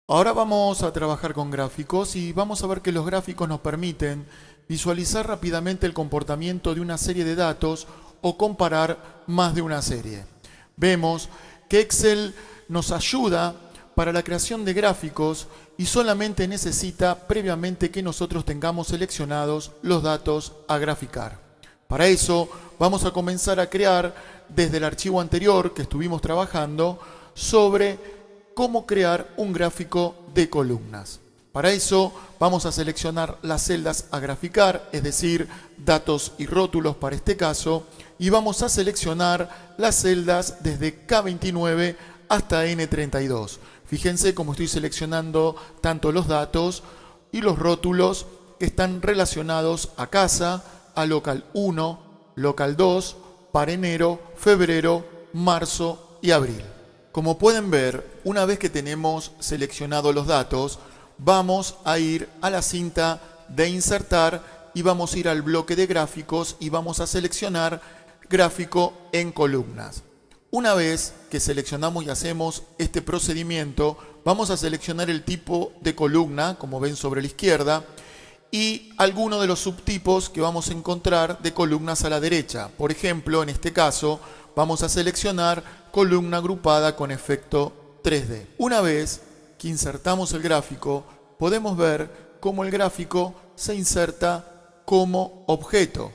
Ahora vamos a trabajar con gráficos y vamos a ver que los gráficos nos permiten visualizar rápidamente el comportamiento de una serie de datos o comparar más de una serie. Vemos que Excel nos ayuda para la creación de gráficos y solamente necesita previamente que nosotros tengamos seleccionados los datos a graficar. Para eso vamos a comenzar a crear desde el archivo anterior que estuvimos trabajando sobre cómo crear un gráfico de columnas. Para eso vamos a seleccionar las celdas a graficar, es decir, datos y rótulos para este caso, y vamos a seleccionar las celdas desde K29 hasta N32. Fíjense cómo estoy seleccionando tanto los datos y los rótulos que están relacionados a casa, a local 1, local 2, para enero, febrero, marzo y abril. Como pueden ver, una vez que tenemos seleccionados los datos, vamos a ir a la cinta de insertar y vamos a ir al bloque de gráficos y vamos a seleccionar gráfico en columnas. Una vez que seleccionamos y hacemos este procedimiento, vamos a seleccionar el tipo de columna, como ven sobre la izquierda, y alguno de los subtipos que vamos a encontrar de columnas a la derecha. Por ejemplo, en este caso, vamos a seleccionar columna agrupada con efecto 3D. Una vez que insertamos el gráfico, podemos ver cómo el gráfico se inserta como objeto.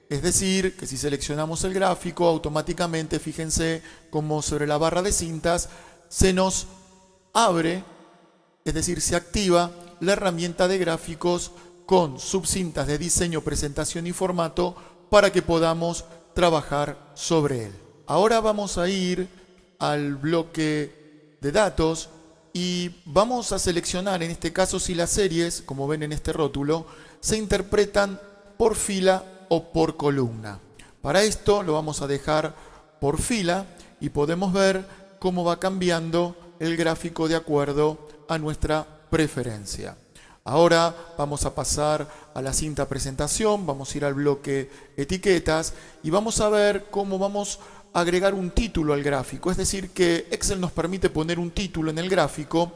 Es decir, que si seleccionamos el gráfico, automáticamente, fíjense cómo sobre la barra de cintas se nos abre, es decir, se activa la herramienta de gráficos con subcintas de diseño, presentación y formato para que podamos trabajar sobre él. Ahora vamos a ir al bloque de datos y vamos a seleccionar en este caso si las series, como ven en este rótulo, se interpretan por fila o por columna. Para esto lo vamos a dejar por fila y podemos ver cómo va cambiando el gráfico de acuerdo a nuestra preferencia. Ahora vamos a pasar a la cinta presentación, vamos a ir al bloque etiquetas y vamos a ver cómo vamos a agregar un título al gráfico. Es decir, que Excel nos permite poner un título en el gráfico,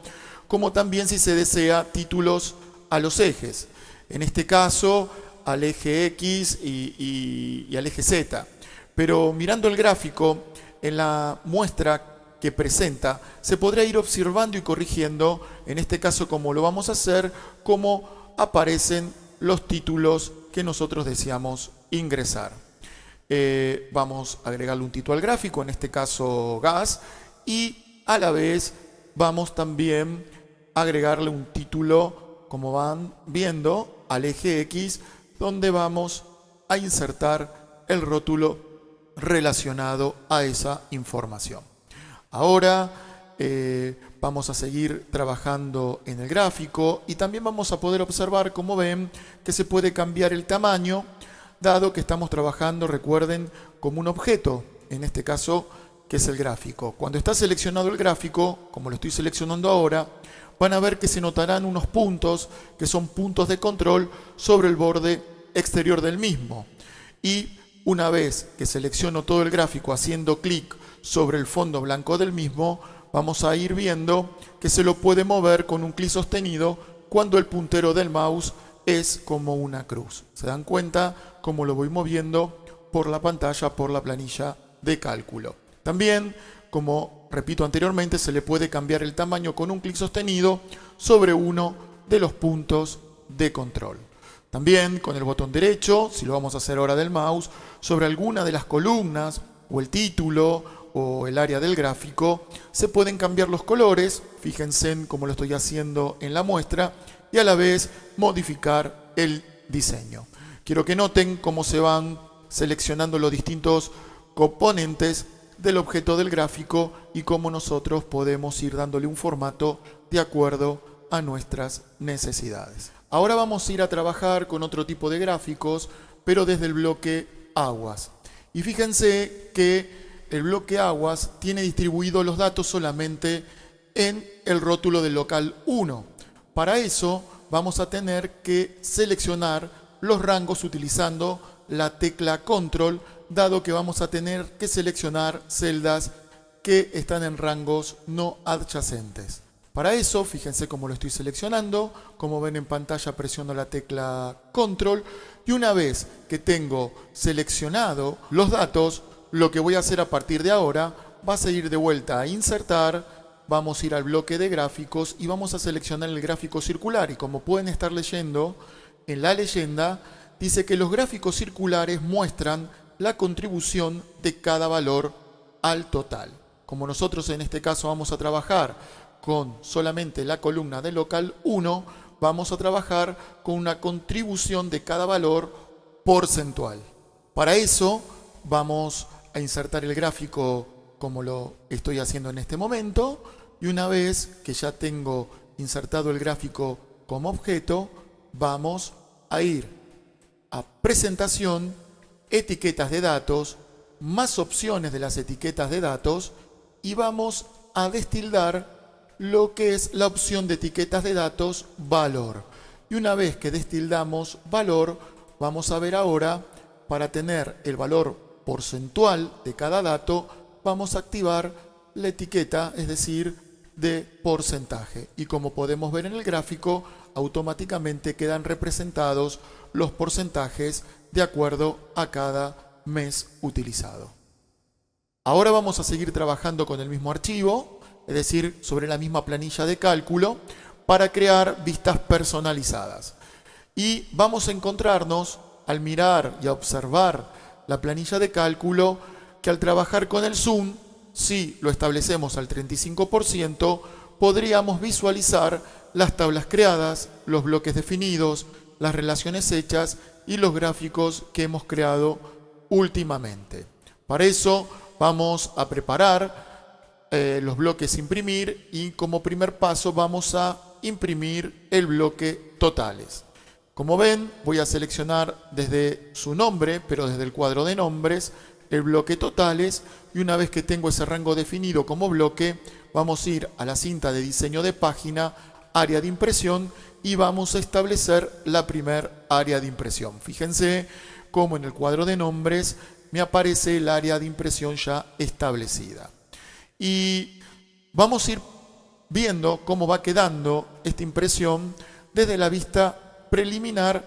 como también si se desea títulos a los ejes. En este caso, al eje X y al eje Z. Pero mirando el gráfico, en la muestra que presenta, se podrá ir observando y corrigiendo, en este caso como lo vamos a hacer, cómo aparecen los títulos que nosotros deseamos ingresar. Vamos a agregarle un título al gráfico, en este caso gas, y a la vez vamos también a agregarle un título, como van viendo, al eje X, donde vamos a insertar el rótulo relacionado a esa información. Ahora vamos a seguir trabajando en el gráfico y también vamos a poder observar, como ven, que se puede cambiar el tamaño, dado que estamos trabajando, recuerden, como un objeto, en este caso, que es el gráfico. Cuando está seleccionado el gráfico, como lo estoy seleccionando ahora, van a ver que se notarán unos puntos, que son puntos de control, sobre el borde exterior del mismo. Y una vez que selecciono todo el gráfico haciendo clic sobre el fondo blanco del mismo, vamos a ir viendo que se lo puede mover con un clic sostenido cuando el puntero del mouse es como una cruz. ¿Se dan cuenta cómo lo voy moviendo por la pantalla, por la planilla de cálculo? También, como repito anteriormente, se le puede cambiar el tamaño con un clic sostenido sobre uno de los puntos de control. También con el botón derecho, si lo vamos a hacer ahora del mouse, sobre alguna de las columnas o el título o el área del gráfico, se pueden cambiar los colores, fíjense en cómo lo estoy haciendo en la muestra, y a la vez modificar el diseño. Quiero que noten cómo se van seleccionando los distintos componentes del objeto del gráfico y cómo nosotros podemos ir dándole un formato de acuerdo a nuestras necesidades. Ahora vamos a ir a trabajar con otro tipo de gráficos, pero desde el bloque aguas. Y fíjense que el bloque aguas tiene distribuidos los datos solamente en el rótulo del local 1. Para eso vamos a tener que seleccionar los rangos utilizando la tecla control, dado que vamos a tener que seleccionar celdas que están en rangos no adyacentes. Para eso, fíjense cómo lo estoy seleccionando. Como ven en pantalla, presiono la tecla Control. Y una vez que tengo seleccionado los datos, lo que voy a hacer a partir de ahora va a seguir de vuelta a Insertar. Vamos a ir al bloque de gráficos y vamos a seleccionar el gráfico circular. Y como pueden estar leyendo, en la leyenda dice que los gráficos circulares muestran la contribución de cada valor al total. Como nosotros en este caso vamos a trabajar con solamente la columna de local 1, vamos a trabajar con una contribución de cada valor porcentual. Para eso vamos a insertar el gráfico como lo estoy haciendo en este momento, y una vez que ya tengo insertado el gráfico como objeto, vamos a ir a Presentación, Etiquetas de datos, más opciones de las etiquetas de datos, y vamos a destildar lo que es la opción de etiquetas de datos valor. Y una vez que destildamos valor, vamos a ver ahora, para tener el valor porcentual de cada dato, vamos a activar la etiqueta, es decir, de porcentaje. Y como podemos ver en el gráfico, automáticamente quedan representados los porcentajes de acuerdo a cada mes utilizado. Ahora vamos a seguir trabajando con el mismo archivo, es decir, sobre la misma planilla de cálculo, para crear vistas personalizadas. Y vamos a encontrarnos, al mirar y a observar la planilla de cálculo, que al trabajar con el zoom, si lo establecemos al 35%, podríamos visualizar las tablas creadas, los bloques definidos, las relaciones hechas y los gráficos que hemos creado últimamente. Para eso vamos a preparar los bloques imprimir, y como primer paso vamos a imprimir el bloque totales. Como ven, voy a seleccionar desde su nombre, pero desde el cuadro de nombres, el bloque totales, y una vez que tengo ese rango definido como bloque, vamos a ir a la cinta de diseño de página, área de impresión, y vamos a establecer la primer área de impresión. Fíjense cómo en el cuadro de nombres me aparece el área de impresión ya establecida. Y vamos a ir viendo cómo va quedando esta impresión desde la vista preliminar,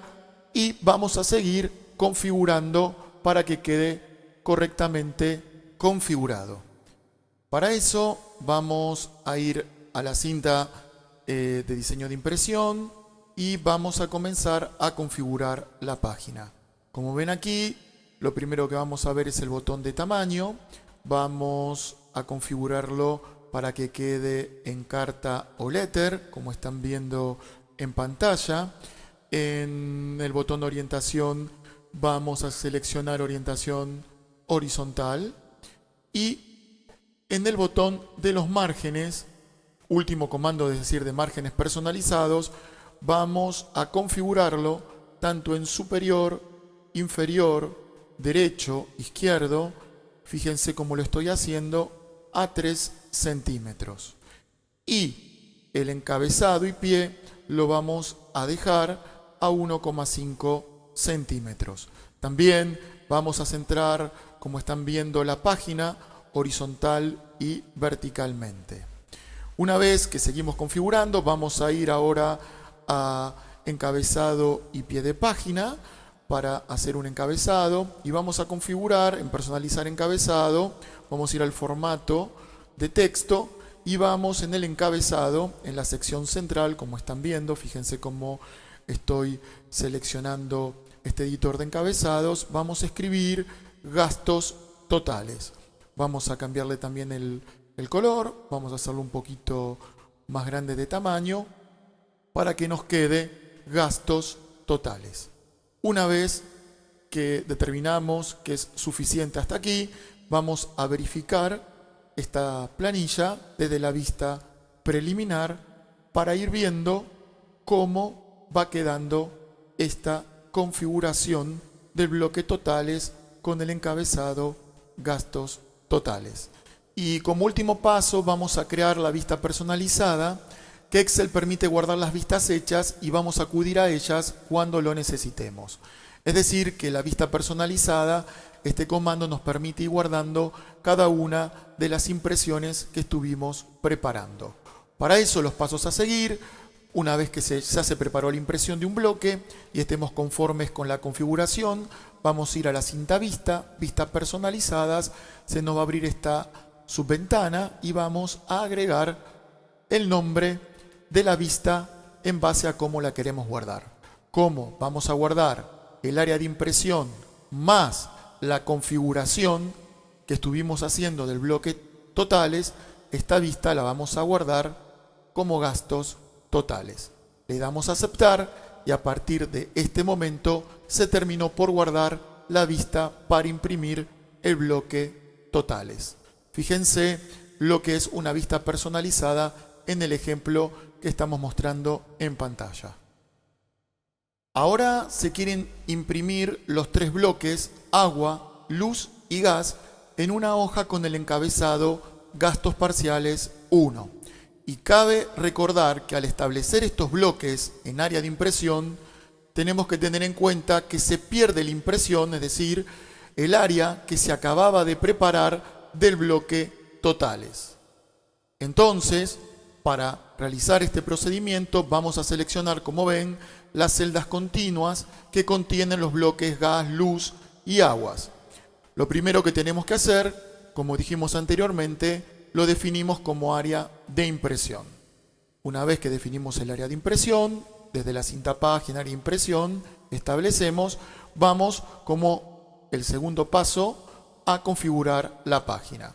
y vamos a seguir configurando para que quede correctamente configurado. Para eso vamos a ir a la cinta de diseño de impresión y vamos a comenzar a configurar la página. Como ven aquí, lo primero que vamos a ver es el botón de tamaño. Vamos a configurarlo para que quede en carta o letter, como están viendo en pantalla. En el botón de orientación vamos a seleccionar orientación horizontal, y en el botón de los márgenes, último comando, es decir, de márgenes personalizados, vamos a configurarlo tanto en superior, inferior, derecho, izquierdo. Fíjense cómo lo estoy haciendo, a 3 centímetros. Y el encabezado y pie lo vamos a dejar a 1,5 centímetros. También vamos a centrar, como están viendo, la página horizontal y verticalmente. Una vez que seguimos configurando, vamos a ir ahora a encabezado y pie de página para hacer un encabezado, y vamos a configurar en personalizar encabezado. Vamos a ir al formato de texto y vamos en el encabezado, en la sección central, como están viendo. Fíjense cómo estoy seleccionando este editor de encabezados. Vamos a escribir gastos totales. Vamos a cambiarle también el color, vamos a hacerlo un poquito más grande de tamaño para que nos quede gastos totales. Una vez que determinamos que es suficiente hasta aquí, vamos a verificar esta planilla desde la vista preliminar para ir viendo cómo va quedando esta configuración del bloque totales con el encabezado gastos totales. Y como último paso vamos a crear la vista personalizada, que Excel permite guardar las vistas hechas y vamos a acudir a ellas cuando lo necesitemos. Es decir, que la vista personalizada, este comando nos permite ir guardando cada una de las impresiones que estuvimos preparando. Para eso los pasos a seguir: una vez que ya se preparó la impresión de un bloque y estemos conformes con la configuración, vamos a ir a la cinta vista, vistas personalizadas, se nos va a abrir esta subventana y vamos a agregar el nombre de la vista en base a cómo la queremos guardar. ¿Cómo? Vamos a guardar el área de impresión más la configuración que estuvimos haciendo del bloque totales. Esta vista la vamos a guardar como gastos totales. Le damos a aceptar y a partir de este momento se terminó por guardar la vista para imprimir el bloque totales. Fíjense lo que es una vista personalizada en el ejemplo que estamos mostrando en pantalla. Ahora se quieren imprimir los tres bloques agua, luz y gas en una hoja con el encabezado gastos parciales 1. Y cabe recordar que al establecer estos bloques en área de impresión, tenemos que tener en cuenta que se pierde la impresión, es decir, el área que se acababa de preparar del bloque totales. Entonces, para realizar este procedimiento, vamos a seleccionar, como ven, las celdas continuas que contienen los bloques gas, luz y aguas. Lo primero que tenemos que hacer, como dijimos anteriormente, lo definimos como área de impresión. Una vez que definimos el área de impresión, desde la cinta página, área de impresión, establecemos, vamos como el segundo paso a configurar la página.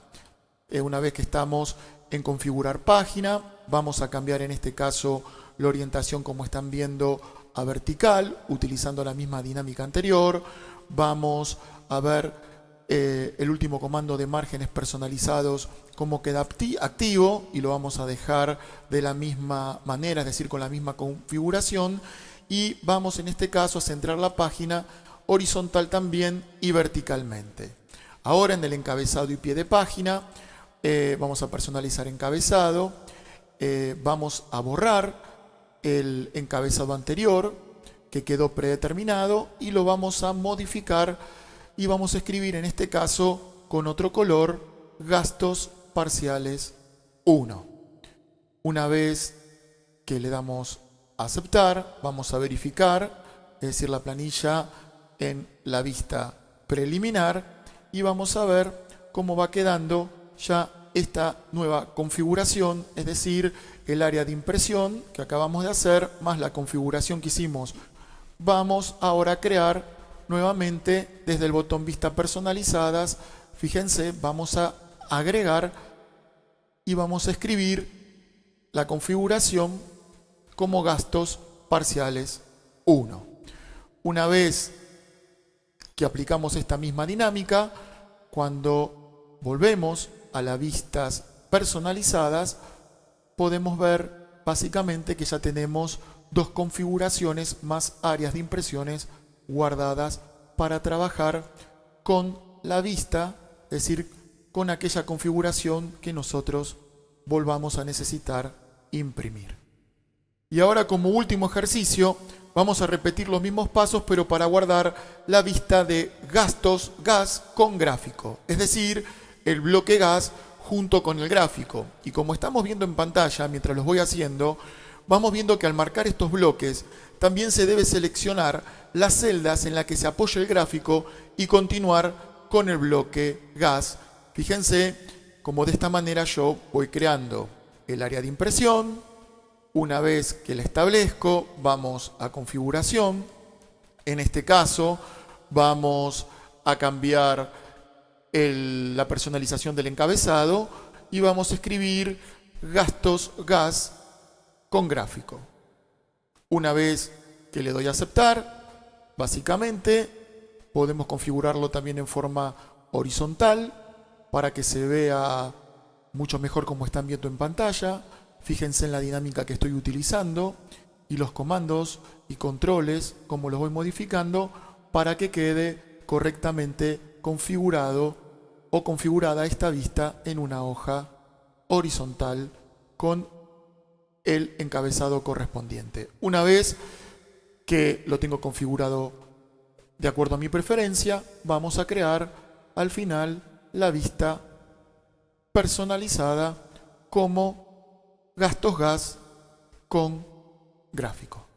Una vez que estamos en configurar página, vamos a cambiar en este caso la orientación, como están viendo, a vertical, utilizando la misma dinámica anterior. Vamos a ver el último comando de márgenes personalizados como queda activo y lo vamos a dejar de la misma manera, es decir, con la misma configuración, y vamos en este caso a centrar la página horizontal también y verticalmente. Ahora en el encabezado y pie de página vamos a personalizar encabezado, vamos a borrar el encabezado anterior que quedó predeterminado y lo vamos a modificar y vamos a escribir en este caso con otro color gastos parciales 1. Una vez que le damos a aceptar, vamos a verificar, es decir, la planilla en la vista preliminar, y vamos a ver cómo va quedando ya esta nueva configuración, es decir, el área de impresión que acabamos de hacer más la configuración que hicimos. Vamos ahora a crear nuevamente desde el botón vista personalizadas. Fíjense, vamos a agregar y vamos a escribir la configuración como gastos parciales 1. Una vez que aplicamos esta misma dinámica, cuando volvemos a las vistas personalizadas, podemos ver básicamente que ya tenemos dos configuraciones más áreas de impresiones guardadas para trabajar con la vista, es decir, con aquella configuración que nosotros volvamos a necesitar imprimir. Y ahora, como último ejercicio, vamos a repetir los mismos pasos, pero para guardar la vista de gastos gas con gráfico, es decir, el bloque gas junto con el gráfico. Y como estamos viendo en pantalla, mientras los voy haciendo, vamos viendo que al marcar estos bloques, también se debe seleccionar las celdas en las que se apoya el gráfico y continuar con el bloque gas. Fíjense cómo de esta manera yo voy creando el área de impresión. Una vez que la establezco, vamos a configuración. En este caso, vamos a cambiar la personalización del encabezado y vamos a escribir gastos gas con gráfico. Una vez que le doy a aceptar, básicamente podemos configurarlo también en forma horizontal para que se vea mucho mejor como están viendo en pantalla. Fíjense en la dinámica que estoy utilizando y los comandos y controles, como los voy modificando para que quede correctamente configurado o configurada esta vista en una hoja horizontal con el encabezado correspondiente. Una vez que lo tengo configurado de acuerdo a mi preferencia, vamos a crear al final la vista personalizada como gastos gas con gráfico.